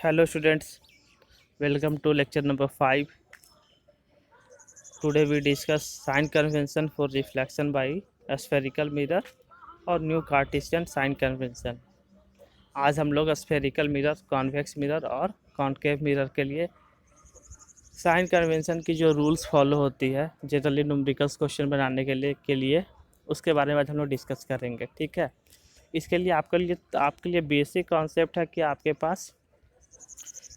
Hello students, welcome to lecture number 5. Today we discuss sign convention for reflection by a spherical mirror और new Cartesian sign convention. आज हम लोग spherical mirror, convex mirror और concave mirror के लिए sign convention की जो rules follow होती है जनरली न्यूमेरिकल्स क्वेश्चन बनाने के लिए उसके बारे में आज हम लोग डिस्कस करेंगे। ठीक है, इसके लिए आपके लिए बेसिक कॉन्सेप्ट है कि आपके पास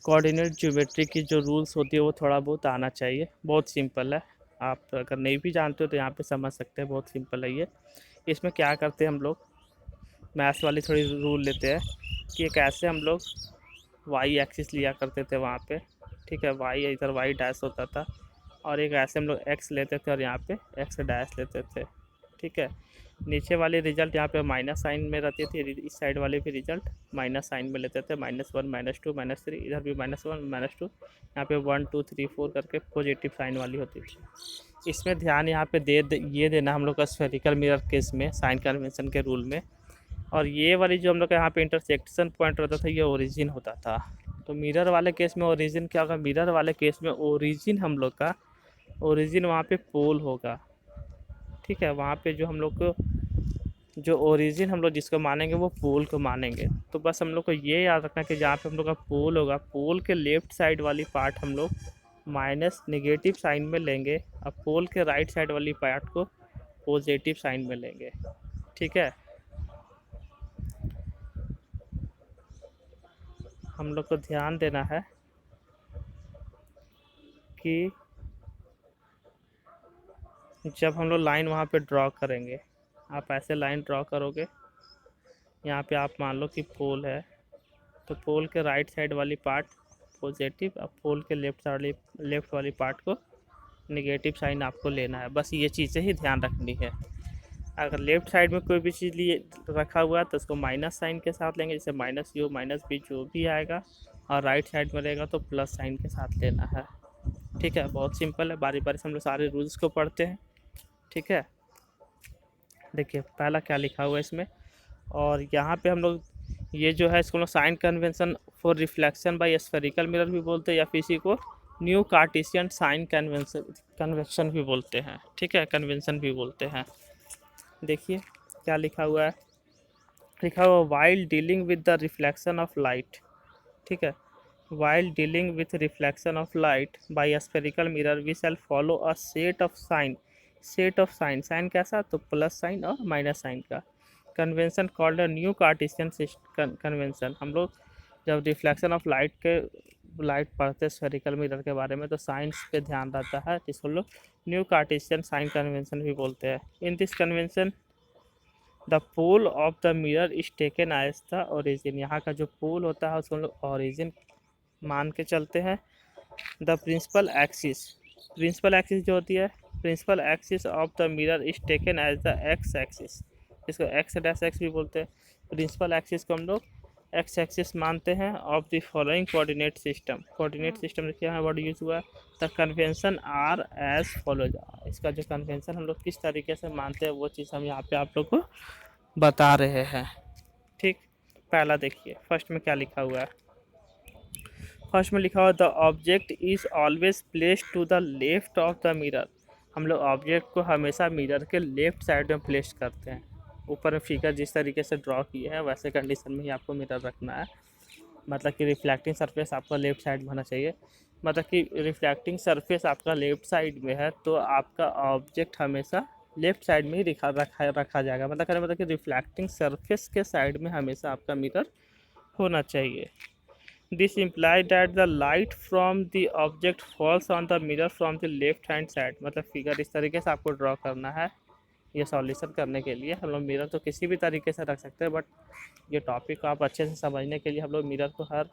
कोऑर्डिनेट ज्योमेट्री की जो रूल्स होती है वो थोड़ा बहुत आना चाहिए। बहुत सिंपल है, आप अगर नहीं भी जानते हो तो यहाँ पे समझ सकते हैं। बहुत सिंपल है ये। इसमें क्या करते हैं हम लोग, मैथ्स वाली थोड़ी रूल लेते हैं कि एक ऐसे हम लोग वाई एक्सिस लिया करते थे वहाँ पे। ठीक है, वाई इधर वाई डैश होता था और एक ऐसे हम लोग एक्स लेते थे और यहाँ पे एक्स डैश लेते थे। ठीक है, नीचे वाली रिजल्ट यहाँ पे माइनस साइन में रहती थी, इस साइड वाले भी रिजल्ट माइनस साइन में लेते थे। -1 -2 -3, इधर भी -1 -2, यहाँ पे 1 2 3 4 करके पॉजिटिव साइन वाली होती थी। इसमें ध्यान यहाँ पे ये देना हम लोग का स्फेरिकल मिरर केस में साइन कन्वेंशन के रूल में। और ये वाली जो हम लोग का यहाँ पे इंटरसेक्शन पॉइंट रहता था ये ओरिजिन होता था। तो मिरर वाले केस में ओरिजिन क्या होगा, मिरर वाले केस में ओरिजिन हम लोग का ओरिजिन वहाँ पे पोल होगा। ठीक है, वहाँ पे जो हम लोग को जो ओरिजिन हम लोग जिसको मानेंगे वो पोल को मानेंगे। तो बस हम लोग को ये याद रखना कि जहाँ पे हम लोग का पोल होगा, पोल के लेफ्ट साइड वाली पार्ट हम लोग माइनस नेगेटिव साइन में लेंगे और पोल के राइट साइड वाली पार्ट को पॉजिटिव साइन में लेंगे। ठीक है, हम लोग को ध्यान देना है कि जब हम लोग लाइन वहाँ पे ड्रॉ करेंगे, आप ऐसे लाइन ड्रॉ करोगे, यहाँ पे आप मान लो कि पोल है तो पोल के राइट साइड वाली पार्ट पॉजिटिव और पोल के लेफ्ट वाली पार्ट को नेगेटिव साइन आपको लेना है। बस ये चीज़ें ही ध्यान रखनी है। अगर लेफ्ट साइड में कोई भी चीज़ लिए रखा हुआ है तो उसको माइनस साइन के साथ लेंगे, जैसे -u -b जो भी आएगा, और राइट साइड में रहेगा तो प्लस साइन के साथ लेना है। ठीक है, बहुत सिंपल है। बारी बारी से हम लोग सारे रूल्स को पढ़ते हैं। ठीक है, देखिए पहला क्या लिखा हुआ है इसमें, और यहाँ पे हम लोग ये जो है इसको हम लोग sign convention for reflection by spherical mirror भी बोलते हैं या फिर इसी को न्यू कार्टेशियन साइन कन्वेंशन भी बोलते हैं। ठीक है, कन्वेंशन भी बोलते हैं। देखिए क्या लिखा हुआ है, लिखा हुआ while dealing with the reflection of light. ठीक है, while dealing with reflection of light by spherical mirror we shall follow a set of sign कैसा, तो प्लस साइन और माइनस साइन का convention called a new cartesian convention. हम लोग जब reflection of light पढ़ते हैं स्फेरिकल मिरर के बारे में तो साइंस पे ध्यान रहता है, जिसको लोग न्यू कार्टेशियन साइन कन्वेंशन भी बोलते हैं। In this convention the pole of the mirror is taken as the origin. यहाँ का जो पोल होता है उसको हम लोग ओरिजिन मान के चलते हैं। द प्रिंसिपल एक्सिस जो होती है, principal axis of the mirror is taken as the X axis, इसको एक्स डैश एक्स भी बोलते हैं। प्रिंसिपल एक्सिस को हम लोग एक्स एक्सिस मानते हैं of the following coordinate system. Coordinate system में क्या है वर्ड यूज हुआ है, the convention are as follows. इसका जो कन्वेंशन हम लोग किस तरीके से मानते हैं वो चीज़ हम यहाँ पे आप लोग को बता रहे हैं। ठीक, पहला देखिए फर्स्ट में क्या लिखा हुआ है। फर्स्ट में लिखा हुआ the object is always place to the left of the mirror. हम लोग ऑब्जेक्ट को हमेशा मिरर के लेफ्ट साइड में प्लेस करते हैं। ऊपर में फिगर जिस तरीके से ड्रॉ किया है वैसे कंडीशन में ही आपको मिरर रखना है। मतलब कि रिफ्लेक्टिंग सरफेस आपका लेफ्ट साइड में होना चाहिए। मतलब कि रिफ्लेक्टिंग सरफेस आपका लेफ्ट साइड में है तो आपका ऑब्जेक्ट हमेशा लेफ्ट साइड में ही रखा जाएगा। मतलब कि रिफ्लेक्टिंग सरफेस के साइड में हमेशा आपका मिरर होना चाहिए। This implies that the light from the object falls on the mirror from the left hand side। मतलब फिगर इस तरीके से आपको ड्रॉ करना है। ये सॉल्यूशन करने के लिए हम लोग मिरर तो किसी भी तरीके से रख सकते हैं, बट ये टॉपिक को आप अच्छे से समझने के लिए हम लोग मिरर को हर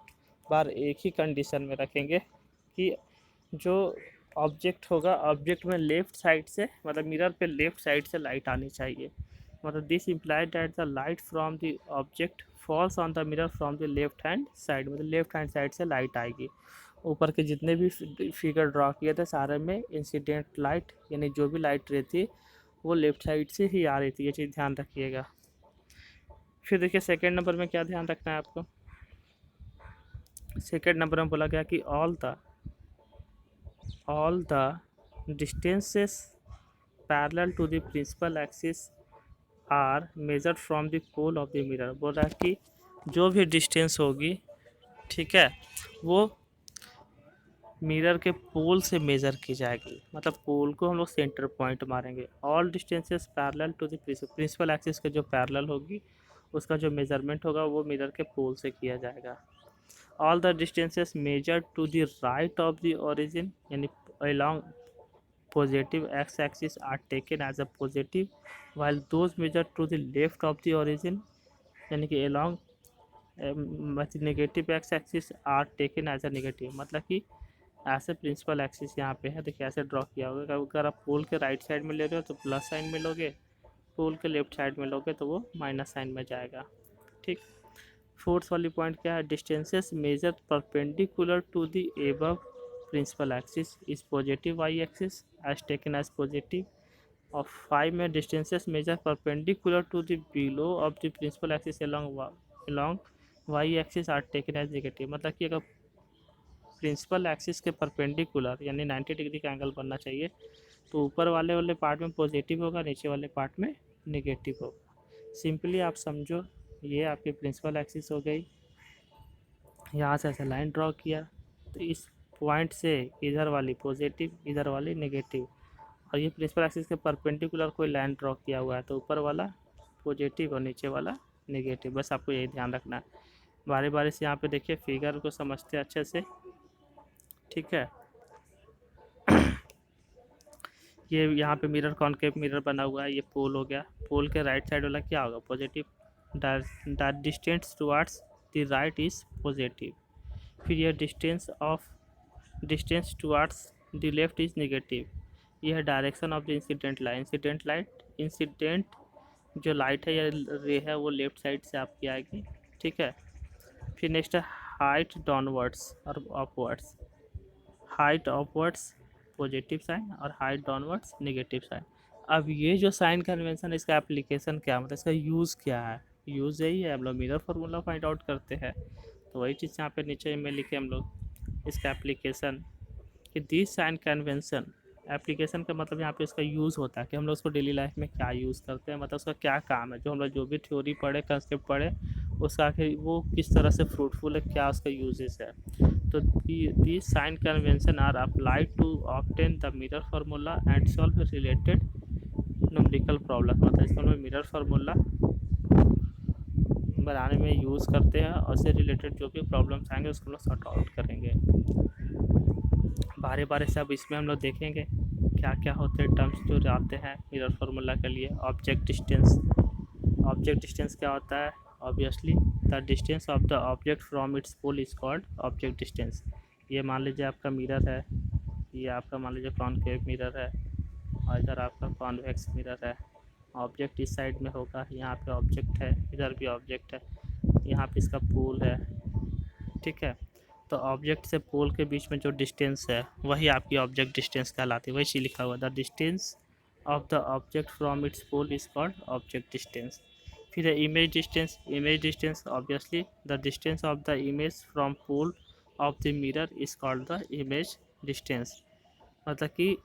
बार एक ही कंडीशन में रखेंगे कि जो ऑब्जेक्ट होगा, ऑब्जेक्ट में लेफ़्ट साइड से, मतलब मिरर पे लेफ़्ट साइड से लाइट आनी चाहिए। मतलब this implied that the light from the object falls on the mirror from the left hand side. मतलब लेफ्ट हैंड साइड से लाइट आएगी। ऊपर के जितने भी फिगर ड्रॉ किए थे सारे में इंसिडेंट लाइट यानी जो भी लाइट रही थी वो लेफ्ट साइड से ही आ रही थी, ये चीज़ ध्यान रखिएगा। फिर देखिए सेकेंड नंबर में क्या ध्यान रखना है आपको, सेकेंड नंबर में बोला गया कि all the distances parallel to the principal axis are measured from the pole of the mirror। बोल रहा है कि जो भी डिस्टेंस होगी, ठीक है, वो मिरर के पोल से मेज़र की जाएगी। मतलब पोल को हम लोग सेंटर पॉइंट मारेंगे। All distances parallel to the principal axis के जो पैरेलल होगी उसका जो मेजरमेंट होगा वो मिरर के पोल से किया जाएगा। All the distances measured to the right of the origin यानी along positive x axis are taken as a positive while those measured to the left of the origin यानी कि along negative X axis are taken as a negative. मतलब कि ऐसे principal axis यहाँ पे है, देखिए ऐसे ड्रॉ किया होगा। अगर आप पोल के राइट साइड में ले रहे हो तो प्लस साइन में लोगे, पोल के लेफ्ट साइड में लोगे तो वो माइनस साइन में जाएगा। ठीक, फोर्थ वाली पॉइंट क्या है, distances measure perpendicular to the above principal axis is positive Y axis as taken as positive. और 5 में distances measure perpendicular to the below of the principal axis along Y axis are taken as negative. मतलब कि अगर principal axis के perpendicular यानी 90 degree का angle बनना चाहिए तो ऊपर वाले पार्ट में पॉजिटिव होगा, नीचे वाले पार्ट में नेगेटिव होगा। सिंपली आप समझो, ये आपकी प्रिंसिपल एक्सिस हो गई, यहाँ से ऐसे लाइन ड्रॉ किया तो इस पॉइंट से इधर वाली पॉजिटिव इधर वाली नेगेटिव, और ये प्रिंसिपल एक्सिस के परपेंडिकुलर कोई लाइन ड्रॉ किया हुआ है तो ऊपर वाला पॉजिटिव और नीचे वाला नेगेटिव। बस आपको यही ध्यान रखना है। बारी बारी से यहाँ पे देखिए फिगर को समझते हैं अच्छे से, ठीक है। ये यहाँ पे मिरर कॉनकेव मिरर बना हुआ है, ये पोल हो गया। पोल के राइट साइड वाला क्या होगा, positive. Distance towards the right is positive. फिर ये distance towards the left is negative. ये है डायरेक्शन ऑफ द इंसिडेंट जो लाइट है या रे है वो लेफ्ट साइड से आपकी आएगी, ठीक है। फिर नेक्स्ट है हाइट डाउनवर्ड्स और upwards. Height upwards positive sign और हाइट डाउनवर्ड्स नेगेटिव साइन। अब ये जो साइन कन्वेंशन, इसका एप्लीकेशन क्या, मतलब इसका यूज़ क्या है। यूज़ यही है, हम लोग मिरर फार्मूला फाइंड आउट करते हैं तो वही चीज़ यहाँ पे नीचे में लिखे हम लोग इसका एप्लीकेशन कि दिस साइन कन्वेंशन। एप्लीकेशन का मतलब यहाँ पे इसका यूज़ होता है कि हम लोग उसको डेली लाइफ में क्या यूज़ करते हैं, मतलब उसका क्या काम है। जो हम लोग जो भी थ्योरी पढ़े, कंसेप्ट पढ़े, उसका आखिर वो किस तरह से फ्रूटफुल है, क्या उसका यूजेस है। तो the sign convention are applied to obtain the mirror formula and solve related numerical problem. मतलब इसका हम लोग मिरर फार्मूला बनाने में यूज़ करते हैं और उससे रिलेटेड जो भी प्रॉब्लम्स आएंगे उसको हम लोग सॉर्ट आउट करेंगे। बारे बारे से अब इसमें हम लोग देखेंगे क्या क्या होते हैं टर्म्स जो आते हैं मिरर फार्मूला के लिए। ऑब्जेक्ट डिस्टेंस क्या होता है, obviously the distance of the object from its pole is called object distance. ये मान लीजिए आपका मिरर है, ये आपका मान लीजिए कॉनकेव मिरर है और इधर आपका कॉन्वेक्स मिरर है। ऑब्जेक्ट इस साइड में होगा, यहाँ पे ऑब्जेक्ट है, इधर भी ऑब्जेक्ट है, यहाँ पे इसका पोल है, ठीक है। तो ऑब्जेक्ट से पोल के बीच में जो डिस्टेंस है वही आपकी ऑब्जेक्ट डिस्टेंस कहलाती है। वही चीज़ लिखा हुआ the distance of the object from its pole is called object distance. फिर है image distance obviously the distance of the image from pole of the mirror is called the image distance. मतलब कि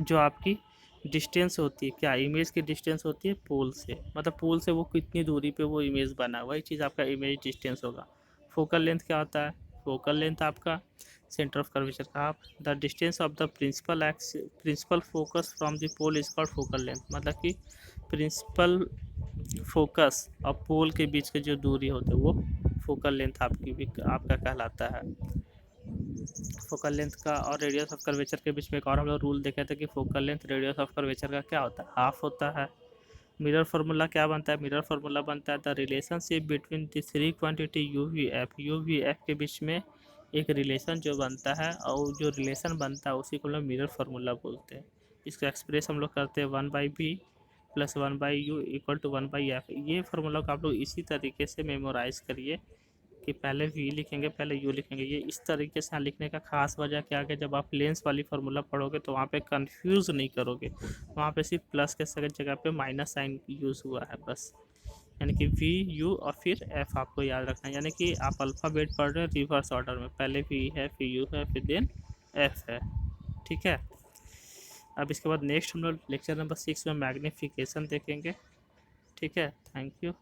जो आपकी डिस्टेंस होती है, क्या image की डिस्टेंस होती है पोल से, मतलब पोल से वो कितनी दूरी पे वो इमेज बना, वही चीज़ आपका इमेज डिस्टेंस होगा। फोकल लेंथ क्या होता है, फोकल लेंथ आपका सेंटर ऑफ कर्वेचर का आप the distance of the principal focus from the pole is called focal length. मतलब कि प्रिंसिपल फोकस और पोल के बीच के जो दूरी होती है वो फोकल लेंथ आपका कहलाता है। फोकल लेंथ का और रेडियस ऑफ कर्वेचर के बीच में एक और हम लोग रूल देखे थे कि focal length radius of curvature का क्या होता है, हाफ होता है। मिरर फार्मूला क्या बनता है, मिरर फार्मूला बनता है the relationship between the three quantity you V F के बीच में एक रिलेशन जो बनता है और जो रिलेशन बनता है उसी को हम लोग मिरर फार्मूला बोलते हैं। इसको एक्सप्रेस हम लोग करते हैं 1/b + 1/u = 1/f। ये फार्मूला को आप लोग इसी तरीके से मेमोराइज़ करिए कि पहले v लिखेंगे पहले u लिखेंगे। ये इस तरीके से लिखने का खास वजह क्या है, जब आप लेंस वाली फार्मूला पढ़ोगे तो वहाँ पे कंफ्यूज नहीं करोगे, वहाँ पे सिर्फ प्लस के जगह पे माइनस साइन यूज़ हुआ है बस। यानी कि वी यू और फिर एफ आपको याद रखना है, यानी कि आप अल्फ़ाबेट पढ़ रहे हैं रिवर्स ऑर्डर में, पहले वी है फिर यू है फिर देन एफ है। ठीक है, अब इसके बाद नेक्स्ट हम लोग लेक्चर नंबर 6 में मैग्नीफिकेशन देखेंगे। ठीक है, थैंक यू।